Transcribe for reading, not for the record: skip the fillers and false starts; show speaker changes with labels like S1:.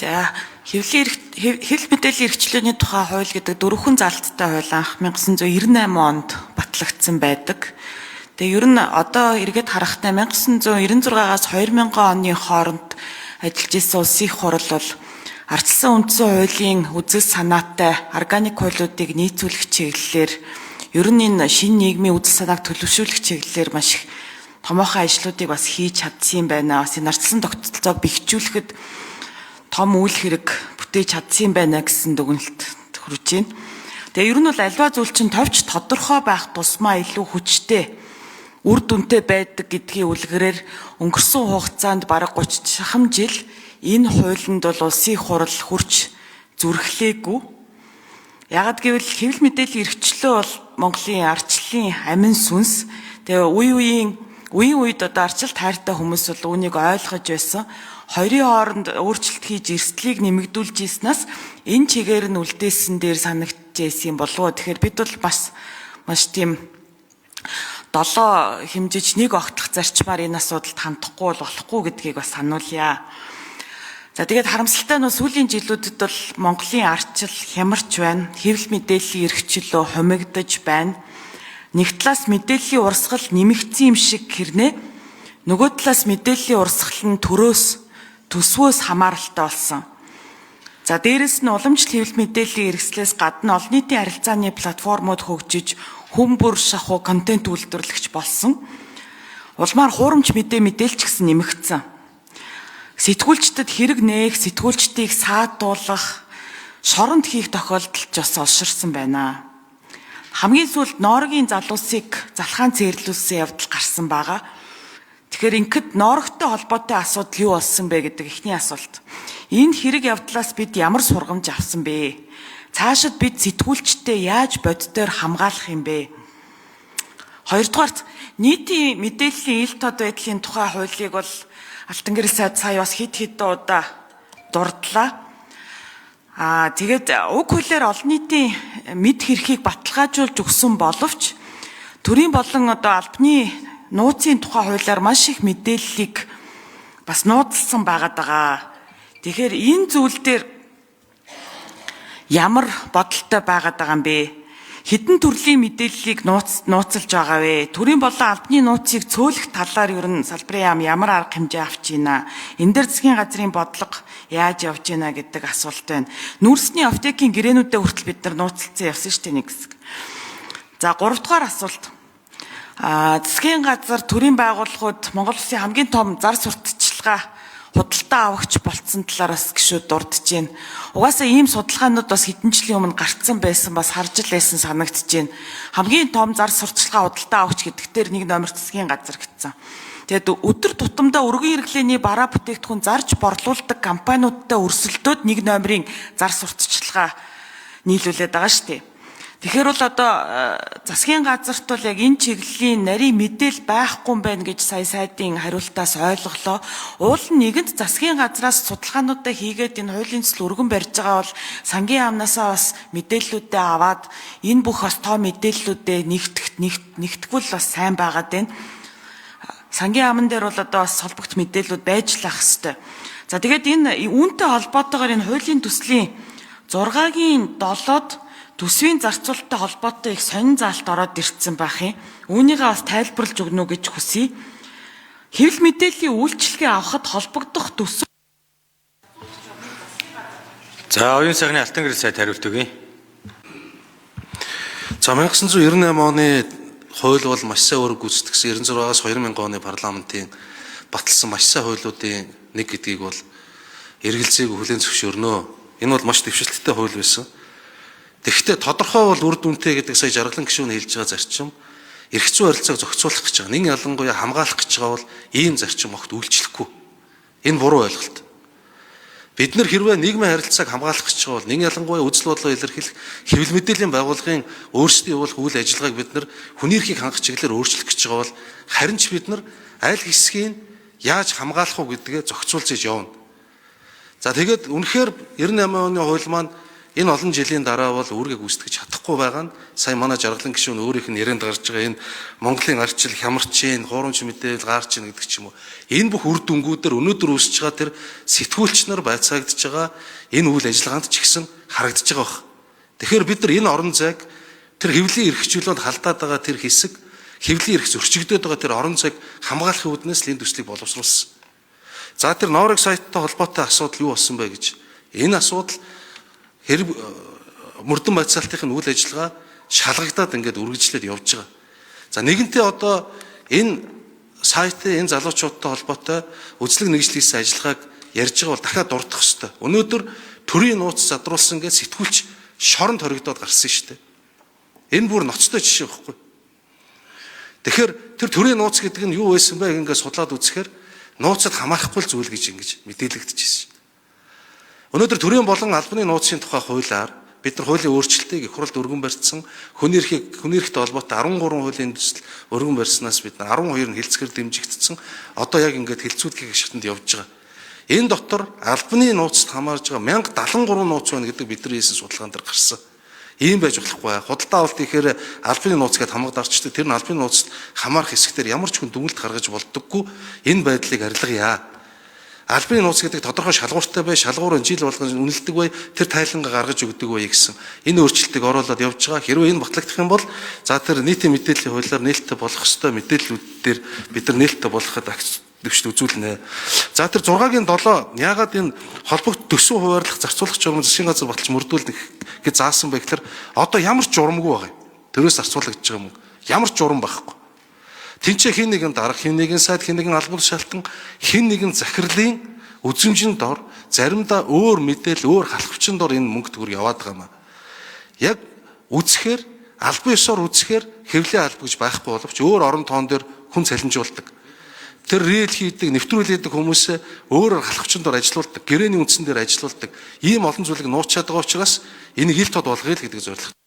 S1: За хэвлэл мэдээллийн эрхчлөөний тухай хууль гэдэг дөрвөн залттай хууль анх 1998 онд батлагдсан байдаг. Тэгээ ер нь одоо эргээд харахтаа 1996-аас 2000 оны хооронд ажиллаж исэн улсын их хурл бол ардчилсан үндсэн хуулийн үзэл санаатай органик хуулиудыг нийцүүлэх чиглэлээр ер нь энэ шинэ нийгмийн үзэл санааг төлөвшүүлэх чиглэлээр маш их томоохон ажлуудыг бас хийж чадсан юм байна. Бас энэ ардчилсан тогтолцоог бэхжүүлэхэд том үйл хэрэг бүтээж чадсан юм байна гэсэн дүгнэлт хүрэж байна. Тэгээ ер нь бол альва зүйл чинь товч тодорхой байх тусмаа илүү хүчтэй үр дүнтэй байдаг гэдгийн үлгэрээр өнгөрсөн хугацаанд бараг 30 шахам жил энэ хуулинд бол улсын их хурл хүрч зүрхлээгүй. Яагад гэвэл хэвлэл мэдээллийн эрхчлөө бол Монголын ардчлалын амин сүнс. Тэгээ үе үед одоо ардчилт хайртай хүмүүс бол үүнийг ойлгож байсан. Хоёрын хооронд өөрчлөлт хийж эрсдлийг нэмэгдүүлж ийснээс энэ чигээр нь үлдээсэн дээр санагдчихсэн юм болов уу. Тэгэхээр бид бол маш тийм 7 хэмжиж нэг огтлох зарчмаар энэ асуудалд хандахгүй болохгүй гэдгийг бас сануулъя. За тэгээд харамсалтай нь сүүлийн жилүүдэд бол Монголын ардчил хямарч байна. Хэвлэл мэдээллийн эрхчлөө хумигдаж байна. Нэг талаас мэдээллийн урсгал нэмэгдсэн юм шиг хэрнээ нөгөө талаас мэдээллийн урсгал нь төсвөөс хамааралтай болсон. За дээрэс нь уламжлалт хэвлэл мэдээллийн хэрэгслээс гадна олон нийтийн харилцааны платформуд хөгжиж хүн бүр шахуу контент үйлдвэрлэгч болсон. Улмаар хуурамч мэдээлж гэсэн нэмэгдсэн. Сэтгүүлчдэд хэрэг нээх, сэтгүүлчдийг саатуулах, шоронд хийх тохиолдол ч бас олширсан байна. Хамгийн сүүлд ноорогийн залуусыг залхаан цээрлүүлсэн явдал гарсан байгаа. Тэгэхээр ингээд ноорогтой холбоотой асуудал юу болсон бэ гэдэг эхний асуулт. Энэ хэрэг явдлаас бид ямар сургамж авсан бэ? Цаашид бид сэтгүүлчдээ яаж боддоор хамгаалах юм бэ? Хоёрдугаарт нийтийн мэдээллийн ил тод байдлын тухай хуулийг бол Алтан гэрэл сайд сая бас хэд удаа дурдлаа. Тэгээд уг хуулиар олон нийтийн мэд хэрхийг баталгаажуулж өгсөн боловч төрийн болон одоо албаны нууцын тухай хуулиар маш их мэдээллийг бас нууцлсан байгаад байгаа. Тэгэхээр энэ зүйл дээр ямар бодолтой байгаад байгаа юм бэ? Хэдэн төрлийн мэдээллийг нууцлж байгаа вэ? Төрийн болон албаны нууцыг цөөлөх талаар ер нь салбарын яам ямар арга хэмжээ авч байна? Энэ дээр засгийн газрын бодлого яаж явж байна гэдэг асуулт байна. Нүүрсний аптекийн гэрээнүүдэд хүртэл бид нар нууцлцсан явсан шүү дээ нэг хэсэг. За 3 дугаар асуулт. Засгийн газар төрийн байгууллагууд Монгол Улсын хамгийн том зар сурталчилгаа худалдаа авагч болцсон талаараас гişүүд дурдж байна. Угаасаа ийм судалгаанууд бас хэдэн жилийн өмнө гарцсан байсан бас харж л байсан санагдж байна. Хамгийн том зар сурталчилгаа худалдаа авагч гэдэгтэр нэг номер засгийн газар гэсэн. Тэгээд өдөр тутамдаа өргөн хэрэглээний бараа бүтээгдэхүүн зарж борлуулдаг компаниудтай өрсөлдөөд нэг номерын зар сурталчилгаа нийлүүлээд байгаа шүү дээ. Тэгэхээр бол одоо засгийн газарт бол яг энэ чиглэлийн нарийн мэдээл байхгүй юм байна гэж сая сайдын хариултаас ойлголоо. Уул нь нэгэнд засгийн газраас судалгаануудаа хийгээд энэ хуулийн төсөл өргөн барьж байгаа бол сангийн яамнасаа бас мэдээллүүдээ аваад энэ бүх бас тоо мэдээллүүдээ нэгтгэвэл бас сайн байгаад байна. Сангийн яамн дээр бол одоо бас холбогд мэдээллүүд байж л ах хэвээр. За тэгээд энэ үүнтэй холбоотойгоор энэ хуулийн төслийн 6-гийн 7-д төсвийн зарцуулалттай холбоотой их сонин заалт ороод ирсэн байх юм. Үүнийгээ бас тайлбарлаж өгнө гэж хүсье. Хэвлэл мэдээллийн үйлчилгээ авахд холбогдох төсөв.
S2: За оюун сайхны Алтан гэрэл сайд хариулт өгье. За 1998 оны хууль бол маш сайн үүрэг гүйцэтгэсэн 96-аас 2000 оны парламентын баталсан маш сайн хуулиудын нэг гэдгийг бол эргэлзээг хүлээн зөвшөөрнө. Энэ бол маш дэвшилттэй хууль байсан. Тэгэхдээ тодорхой бол үр дүнтэй гэдэг сая жаргалан гишүүн хэлж байгаа зарчим эрх зүйн харилцааг зохицуулах гэж байгаа. Нэг ялангуяа хамгаалах гэж байгаа бол ийм зарчим огт үйлчлэхгүй. Энэ буруу ойлголт. Бид нар хэрвээ нийгмийн харилцааг хамгаалах гэж байгаа бол нэг ялангуяа үзэл бодлоо илэрхийлэх хэвлэл мэдээллийн байгууллагын өөрсдийн явуулах үйл ажиллагааг бид нар хүний эрхийг хангах чиглэлээр өөрчлөх гэж байгаа бол харин ч бид нар аль хэсгийг яаж хамгаалах уу гэдгээ зохицуулж явна. За тэгээд үнэхээр 98 оны хууль маань энэ олон жилийн дараа бол үүргээ гүйцэтгэж чадахгүй байгаа нь сая манай жаргалан гишүүн өөрийнх нь ярианд гарч байгаа энэ Монголын арчил хямарчин, хуурамч мэдээлэл гаарчин гэдэг ч юм уу. Энэ бүх үр дүнгуудээр өнөөдөр үүсэж байгаа тэр сэтгүүлч нар байцаагдж байгаа энэ үйл ажиллагаанд ч ихсэн харагдаж байгаа бох. Тэгэхээр бид нар энэ орон зайг тэр хэвлэлийн эрхчлөөнд халдаад байгаа тэр хэсэг, хэвлэлийн эрх зөрчигдөд байгаа тэр орон зайг хамгаалахын үүднээс л энэ төслийг боловсруулсан. За тэр Норвег сайттай холбоотой асуудал юу болсон бэ гэж. Энэ асуудал хэрэг мөрдөн байцаалтын үйл ажиллагаа шалгагдаад ингээд үргэлжлээд явж байгаа. За нэгэнтээ одоо энэ сайтын энэ залуучуудтай холбоотой үзлэг нэгжлэгсэн ажиллагааг ярьж байгаа бол дахиад дурдах ёстой. Өнөөдөр төрийн нууц задруулсан гэж сэтгүүлч шоронд хоригдоод гарсан шүү дээ. Энэ бүр ноцтой жишээ байхгүй. Тэгэхээр тэр төрийн нууц гэдэг нь юу байсан бэ ингээд судлаад үзэхээр нууцад хамаарахгүй зүйл гэж ингэж мэдээлэгдэжсэн. Өнөөдөр төрийн болон албаны нууцын тухай хуулиар бид нар хуулийн өөрчлөлтийг их хурлд өргөн барьсан хүний эрхтэй холбоотой 13 хуулийн төсөл өргөн барьснаас бид нар 12 нь хэлцгээр дэмжигдсэн. Одоо яг ингээд хэлцүүлгийн шатанд явж байгаа. Энэ дотор албаны нууцад хамаарж байгаа 1073 нууц байна гэдэг бидний хийсэн судалгаан дээр гарсан. Ийм байж болохгүй. Худалдаа авалт ихээр албаны нууц гэдээ хамаг дарчдаг. Тэр нь албаны нууцад хамаарах хэсгээр ямар ч хүн дүгнэлт гаргаж болдоггүй. Энэ байдлыг арилгая. Албаны нууц гэдэг тодорхой шалгууртай бай, шалгуур нь жил болгон үнэлдэг бай, тэр тайлангаа гаргаж өгдөг бай гэсэн. Энэ өөрчлөлтийг оруулаад явж байгаа. Хэрвээ энэ батлагдах юм бол за тэр нийтийн мэдээллийн хуулиар нээлттэй болох ёстой мэдээллүүд дээр бид нар нээлттэй болоход дэвшил үзүүлнэ. За тэр 6-гийн 7 яагаад энэ холбогд төсөв хуваарлах зарцуулах журам засгийн газар баталж мөрдүүлнэ гэж заасан бэ гэхээр одоо ямар ч журамгүй байгаа юм. Төрөөс зарцуулагдж байгаа мөнгө. Ямар ч журам байхгүй. Тинчээ хин нэгэн дарга, хин нэгэн сайд, хин нэгэн албан тушаалтан, хин нэгэн захирлын үзмжинд дор заримдаа өөр мэдээлэл, өөр халахвчин дор энэ мөнгө төгрөг яваад байгаа юм аа. Яг үзэхээр албан ёсоор үзэхээр хэвлэлийн алба гэж байхгүй боловч өөр орон тоон дээр хүн цалинжуулдаг. Тэр рил хийдэг, нэвтрүүлээд хүмүүсээ өөрөөр халахвчин дор ажилуулдаг, гэрээний үндсэн дээр ажилуулдаг. Ийм олон зүйлийг нууцчаад байгаа учраас энийг ил тод болгоё л гэдэг зорилго.